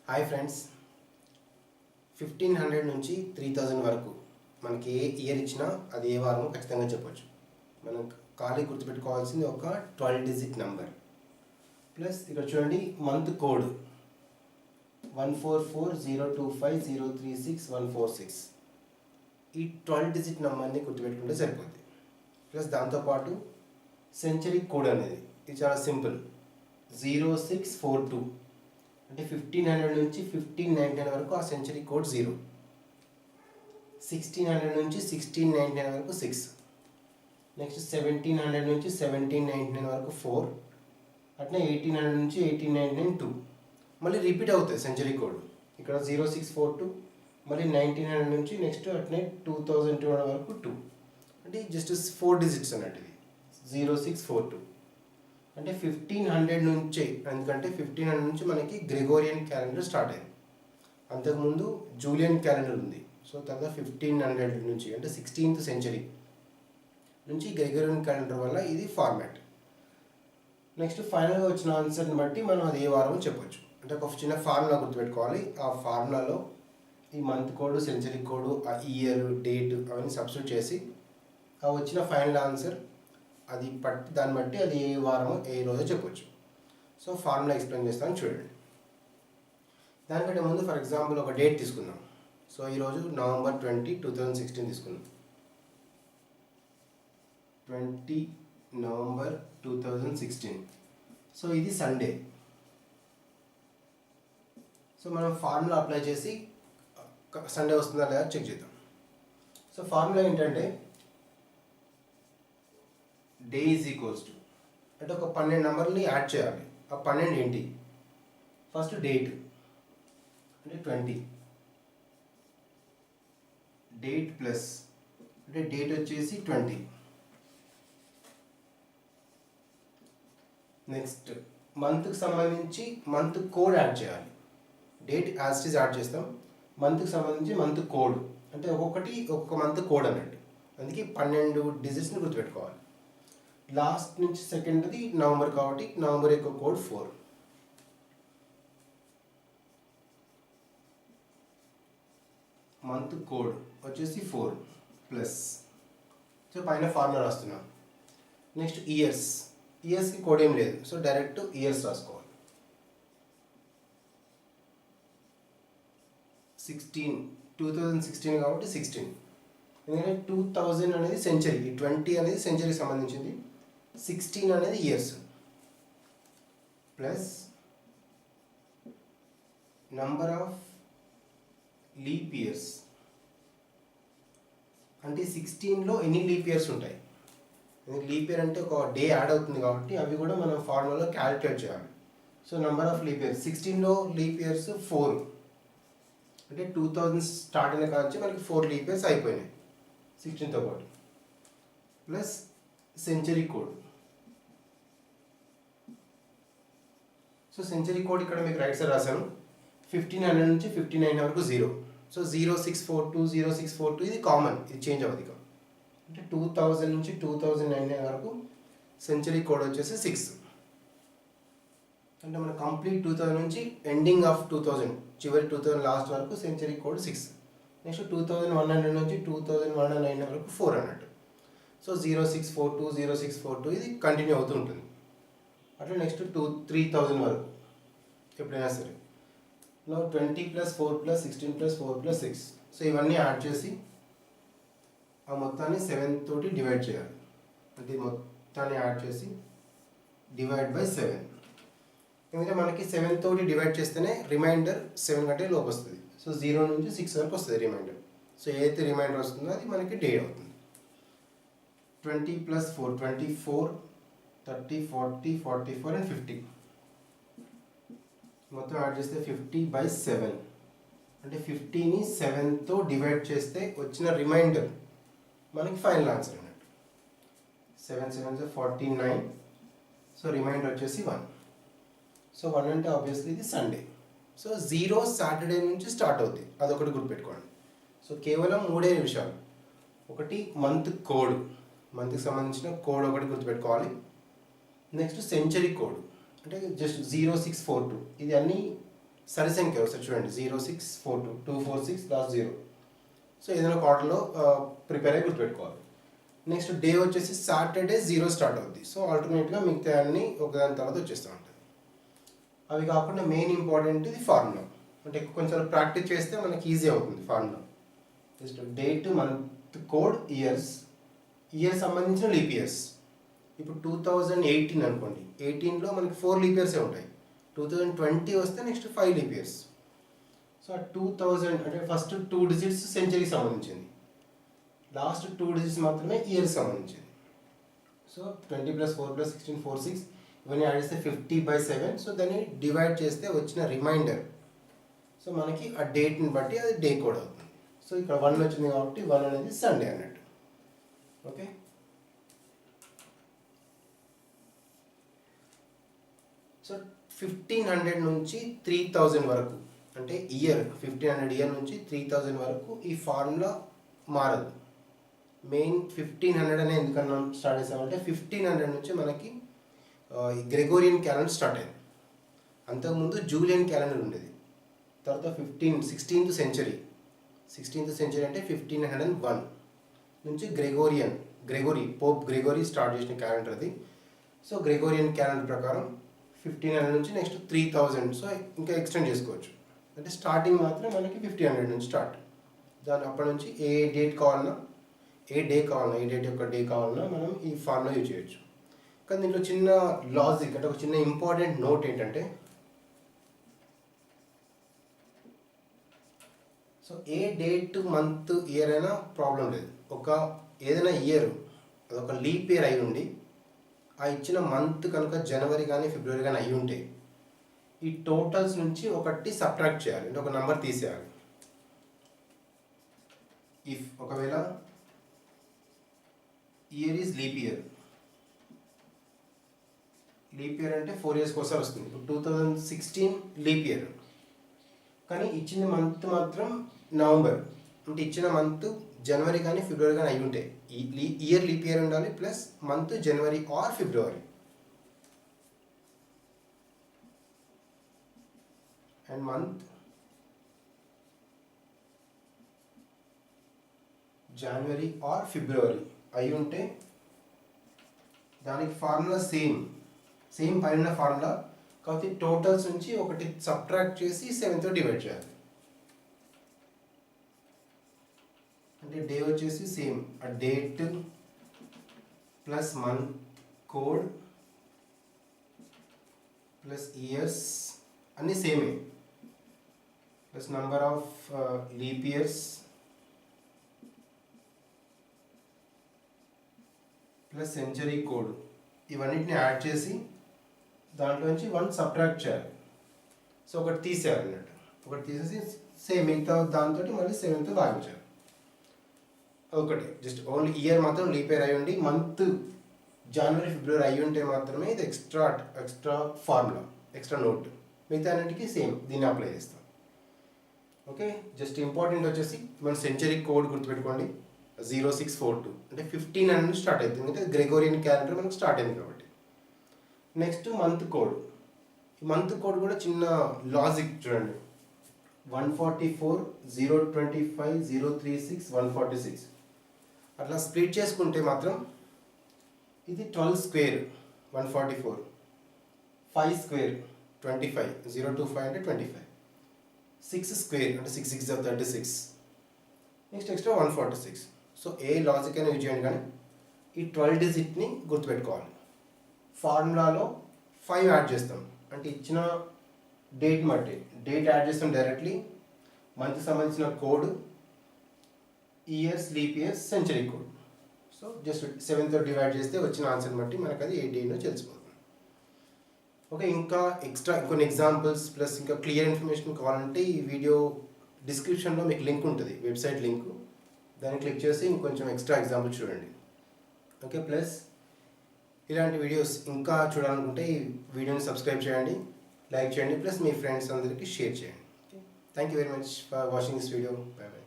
Hi friends, 1500 నుంచి 3000 వరకు మనకి ఏ ఇయర్ ఇచ్చినా అది ఏ వారమో ఖచ్చితంగా చెప్పొచ్చు. మనం ఖాళీ గుర్తుపెట్టుకోవాల్సింది ఒక 12 డిజిట్ నెంబర్ ప్లస్ ఇక్కడ చూడండి మంత్ కోడ్ 144025036 ఈ 12 డిజిట్ నెంబర్ని గుర్తుపెట్టుకుంటే సరిపోద్ది. ప్లస్ దాంతోపాటు సెంచరీ కోడ్ అనేది ఇది చాలా సింపుల్, 0642 అంటే 1500 నుంచి 1599 వరకు ఆ సెంచరీ కోడ్ 0, 1600 నుంచి 1699 వరకు 6, నెక్స్ట్ 1700 నుంచి 1799 వరకు 4, అట్లా 1800 నుంచి 1899 2. మళ్ళీ రిపీట్ అవుతుంది సెంచరీ కోడ్ ఇక్కడ 0642, మళ్ళీ 1900 నుంచి నెక్స్ట్ అట్నే 2200 వరకు 2, అంటే జస్ట్ 4 డిజిట్స్ అన్నట్టు ఇది 0642. అంటే 1500 నుంచే, ఎందుకంటే 1500 నుంచి మనకి గ్రెగోరియన్ క్యాలెండర్ స్టార్ట్ అయింది. అంతకుముందు జూలియన్ క్యాలెండర్ ఉంది. సో తర్వాత 1500 నుంచి అంటే 16th సెంచరీ నుంచి గ్రెగోరియన్ క్యాలెండర్ వల్ల ఇది ఫార్మాట్. నెక్స్ట్ ఫైనల్గా వచ్చిన ఆన్సర్ని బట్టి మనం అది ఏ వారమో చెప్పొచ్చు. అంటే ఒక చిన్న ఫార్ములా గుర్తుపెట్టుకోవాలి. ఆ ఫార్ములాలో ఈ మంత్ కోడ్, సెంచరీ కోడ్, ఆ ఇయర్, డేట్ అవన్నీ సబ్స్టిట్యూట్ చేసి ఆ వచ్చిన ఫైనల్ ఆన్సర్ అది దాన్ని బట్టి అది ఏ వారమో ఏ రోజో చెప్పొచ్చు. సో ఫార్ములా ఎక్స్ప్లెయిన్ చేస్తాను చూడండి. దానికంటే ముందు ఫర్ ఎగ్జాంపుల్ ఒక డేట్ తీసుకుందాం. సో ఈరోజు నవంబర్ 20, 2016 తీసుకుందాం. 20 నవంబర్ 2016. సో ఇది సండే. సో మనం ఫార్ములా అప్లై చేసి సండే వస్తుందా లేదా చెక్ చేద్దాం. సో ఫార్ములా ఏంటంటే డే ఈజ్ ఈక్వల్స్ టు, అంటే ఒక 12 నెంబర్ని యాడ్ చేయాలి. ఆ 12 ఏంటి? ఫస్ట్ డేట్ అంటే 20, డేట్ ప్లస్ అంటే డేట్ వచ్చేసి 20. నెక్స్ట్ మంత్కి సంబంధించి మంత్ కోడ్ యాడ్ చేయాలి. Date as it is add చేస్తాం, మంత్కి సంబంధించి మంత్ కోడ్ అంటే ఒక్కొక్కటి ఒక్కొక్క మంత్ కోడ్ అన్నట్టు. అందుకే 12 డిజిట్స్ని గుర్తుపెట్టుకోవాలి. లాస్ట్ నుంచి సెకండ్ది నవంబర్ కాబట్టి నవంబర్ యొక్క కోడ్ 4. మంత్ కోడ్ వచ్చేసి 4 ప్లస్, సో పైన ఫార్ములా రాస్తున్నాం. నెక్స్ట్ ఇయర్స్కి కోడ్ ఏం లేదు, సో డైరెక్ట్ ఇయర్స్ రాసుకోవాలి. 2016 కాబట్టి 16, ఎందుకంటే 2000 అనేది సెంచరీ, 20 అనేది సెంచరీకి సంబంధించింది, 16 అనేది years. Plus number of leap years అంటే 16లో ఎన్ని లీప్ ఇయర్స్ ఉంటాయి. లీప్ ఇయర్ అంటే ఒక డే యాడ్ అవుతుంది కాబట్టి అవి కూడా మనం ఫార్ములాలో క్యాలిక్యులేట్ చేయాలి. So number of leap years 16లో లీప్ ఇయర్స్ 4, అంటే 2000 స్టార్ట్ అయిన కాంచి మనకి 4 లీప్ ఇయర్స్ అయిపోయినాయి 16తో పాటు. Plus century code. So century code ఇక్కడ మీకు రైట్ సైడ్ రాశాను. 1500 నుంచి 1599 వరకు 0. సో 0642, 0642 ఇది కామన్, ఇది చేంజ్ అవ్వదు. అంటే 2000 నుంచి 2099 వరకు సెంచరీ కోడ్ వచ్చేసి 6. అంటే మన కంప్లీట్ 2000 నుంచి ఎండింగ్ ఆఫ్ 2000 చివరి 2000 లాస్ట్ వరకు సెంచరీ కోడ్ 6. నెక్స్ట్ 2100 నుంచి 2199 వరకు 4 అన్నట్టు. సో 0642, 0642 ఇది కంటిన్యూ అవుతూ ఉంటుంది. అట్లా నెక్స్ట్ 3000 వరకు ఎప్పుడైనా సరే. 20 + 4 + 16 + 4 + 6. సో ఇవన్నీ యాడ్ చేసి ఆ మొత్తాన్ని 7 తోటి డివైడ్ చేయాలి. అంటే మొత్తాన్ని యాడ్ చేసి డివైడ్ బై 7. ఎందుకంటే మనకి 7 తోటి డివైడ్ చేస్తేనే రిమైండర్ 7 కంటే లోపు వస్తుంది. సో 0 నుంచి 6 వరకు వస్తుంది రిమైండర్. సో ఏదైతే రిమైండర్ వస్తుందో అది మనకి డే అవుతుంది. 20 + 4 24, 30, 40, 44 and 50. మొత్తం యాడ్ చేస్తే 50/7. అంటే 50ని 7తో డివైడ్ చేస్తే వచ్చిన రిమైండర్ మనకి ఫైనల్ ఆన్సర్ అన్నట్టు. 7 7 49. సో రిమైండర్ వచ్చేసి 1. సో 1 అంటే ఆబ్వియస్లీ ఇది సండే. సో 0 సాటర్డే నుంచి స్టార్ట్ అవుతుంది, అదొకటి గుర్తుపెట్టుకోండి. సో కేవలం 3 నిమిషాలు. ఒకటి మంత్ కోడ్, మంత్కి సంబంధించిన కోడ్ ఒకటి గుర్తుపెట్టుకోవాలి. నెక్స్ట్ సెంచరీ కోడ్ అంటే జస్ట్ 0642, ఇది అన్నీ సరి సంఖ్య ఒకసారి చూడండి 0642 246 లాస్ట్ 0. సో ఏదైనా ఒక ఆర్డర్లో ప్రిపేర్ అయ్యి గుర్తుపెట్టుకోవాలి. నెక్స్ట్ డే వచ్చేసి సాటర్డే 0 స్టార్ట్ అవుద్ది. సో ఆల్టర్నేట్గా మిగతా అన్ని ఒకదాని తర్వాత వచ్చేస్తూ ఉంటుంది. అవి కాకుండా మెయిన్ ఇంపార్టెంట్ ఇది ఫార్ములా. అంటే కొంచెం ప్రాక్టీస్ చేస్తే మనకి ఈజీ అవుతుంది formula. Just date, month, code, year సంబంధించిన లీప్ ఇయర్స్. ఇప్పుడు 2018 అనుకోండి, 18లో మనకి 4 లీప్ ఇయర్సే ఉంటాయి. 2020 వస్తే నెక్స్ట్ 5 లీప్ ఇయర్స్. సో ఆ 2000 అంటే ఫస్ట్ 2 డిజిట్స్ సెంచరీకి సంబంధించింది, లాస్ట్ 2 డిజిట్స్ మాత్రమే ఇయర్ సంబంధించింది. సో 20 + 4 + 16 46 ఇవన్నీ యాడ్ చేస్తే 50/7. సో దాన్ని డివైడ్ చేస్తే వచ్చిన రిమైండర్, సో మనకి ఆ డేట్ని బట్టి అది డే కోడ్ అవుతుంది. సో ఇక్కడ 1 వచ్చింది కాబట్టి 1 అనేది సండే అన్నట్టు. ఓకే, సో 1500 నుంచి 3000 వరకు, అంటే ఇయర్ 1500 ఇయర్ నుంచి 3000 వరకు ఈ ఫార్ములా మారదు. మెయిన్ 1500 అనే ఎందుకన్నా స్టార్ట్ చేసామంటే 1500 నుంచి మనకి గ్రెగోరియన్ క్యాలెండర్ స్టార్ట్ అయింది. అంతకుముందు జూలియన్ క్యాలెండర్ ఉండేది. తర్వాత 16th సెంచరీ అంటే 1501 నుంచి పోప్ గ్రెగోరీ స్టార్ట్ చేసిన క్యాలెండర్ అది. సో గ్రెగోరియన్ క్యాలెండర్ ప్రకారం 1500 నుంచి నెక్స్ట్ 3000. సో ఇంకా ఎక్స్టెండ్ చేసుకోవచ్చు. అంటే స్టార్టింగ్ మాత్రం మనకి 1500 నుంచి స్టార్ట్. దాని అప్పటి నుంచి ఏ డేట్ కావాలన్నా, ఏ డేట్ యొక్క డే కావాలన్నా మనం ఈ ఫార్ములా యూజ్ చేయొచ్చు. కానీ దీంట్లో చిన్న లాజిక్, అంటే ఒక చిన్న ఇంపార్టెంట్ నోట్ ఏంటంటే, సో ఏ డేట్, మంత్, ఇయర్ అయినా ప్రాబ్లం లేదు. ఏదైనా ఇయర్ అదొక లీప్ ఇయర్ అయి ఉండి ఆ ఇచ్చిన మంత్ కనుక జనవరి కానీ ఫిబ్రవరి కానీ అయి ఉంటే ఈ టోటల్స్ నుంచి ఒకటి సబ్ట్రాక్ట్ చేయాలి, అంటే ఒక నెంబర్ తీసేయాలి. ఇఫ్ ఒకవేళ ఇయర్ ఈజ్ లీప్ ఇయర్ అంటే 4 years ఒకసారి వస్తుంది. ఇప్పుడు 2016 లీప్ ఇయర్, కానీ ఇచ్చిన మంత్ మాత్రం నవంబర్, అంటే ఇచ్చిన మంత్ జనవరి కానీ ఫిబ్రవరి కానీ అయి ఉంటాయి. ఇయర్ లీప్ ఇయర్ ఉండాలి, plus month January or February. And month January or February అయి ఉంటే దానికి ఫార్ములా సేమ్ పైన ఫార్ములా, కాబట్టి టోటల్స్ నుంచి ఒకటి సబ్ట్రాక్ట్ చేసి 7తో డివైడ్ చేయాలి. అంటే డే వచ్చేసి సేమ్, ఆ date plus month code plus years అన్నీ సేమే, plus number of leap years plus century code, ఇవన్నిటిని యాడ్ చేసి దాంట్లో నుంచి 1 సబ్ట్రాక్ట్ చేయాలి. సో ఒకటి తీసేయాలి అన్నట్టు, ఒకటి తీసేసి సేమ్ మిగతా దాంతో మళ్ళీ 7తో భాగించాలి. ఒకటి జస్ట్ ఓన్లీ ఇయర్ మాత్రం లీప్ ఇయర్ అయి ఉండి మంత్ జనవరి ఫిబ్రవరి అయి ఉంటే మాత్రమే ఇది ఎక్స్ట్రా ఫార్ములా, ఎక్స్ట్రా నోట్. మిగతా అన్నింటికి సేమ్ దీన్ని అప్లై చేస్తాం. ఓకే, జస్ట్ ఇంపార్టెంట్ వచ్చేసి మన సెంచరీ కోడ్ గుర్తుపెట్టుకోండి, 0642 అంటే 1500 నుంచి స్టార్ట్ అవుతుంది, ఎందుకంటే గ్రెగోరియన్ క్యాలెండర్ మనకు స్టార్ట్ అయింది కాబట్టి. Next month code. ఈ మంత్ కోడ్ కూడా చిన్న లాజిక్ చూడండి, 144 025 036 146 అట్లా స్ప్లిట్ చేసుకుంటే మాత్రం ఇది 12 స్క్వేర్ 144, 5 స్క్వేర్ 25, 025 అంటే 25, 6 స్క్వేర్ అంటే 6 6 36, నెక్స్ట్ ఎక్స్ట్రా 146. సో ఏ లాజిక్ అయినా యూజ్ చేయండి, కానీ ఈ 12 డిజిట్ని గుర్తుపెట్టుకోవాలి. ఫార్ములాలో 5 యాడ్ చేస్తాం, అంటే ఇచ్చిన డేట్ బట్టి డేట్ యాడ్ చేస్తాం డైరెక్ట్లీ, మంత్కి సంబంధించిన code, years leap years century code. So just 7తో డివైడ్ చేస్తే వచ్చిన ఆన్సర్ని బట్టి మనకు అది ఏ డేనో తెలిసిపోతుంది. ఓకే, ఇంకా ఎక్స్ట్రా ఇంకొన్ని ఎగ్జాంపుల్స్ ప్లస్ ఇంకా క్లియర్ ఇన్ఫర్మేషన్ కావాలంటే ఈ వీడియో డిస్క్రిప్షన్లో మీకు లింక్ ఉంటుంది, వెబ్సైట్ లింక్, దాన్ని క్లిక్ చేసి ఇంకొంచెం ఎక్స్ట్రా ఎగ్జాంపుల్స్ చూడండి. ఓకే, ప్లస్ ఇలాంటి వీడియోస్ ఇంకా చూడాలనుకుంటే ఈ వీడియోని సబ్స్క్రైబ్ చేయండి, లైక్ చేయండి, ప్లస్ మీ ఫ్రెండ్స్ అందరికీ షేర్ చేయండి. Thank you very much for watching this video. By by.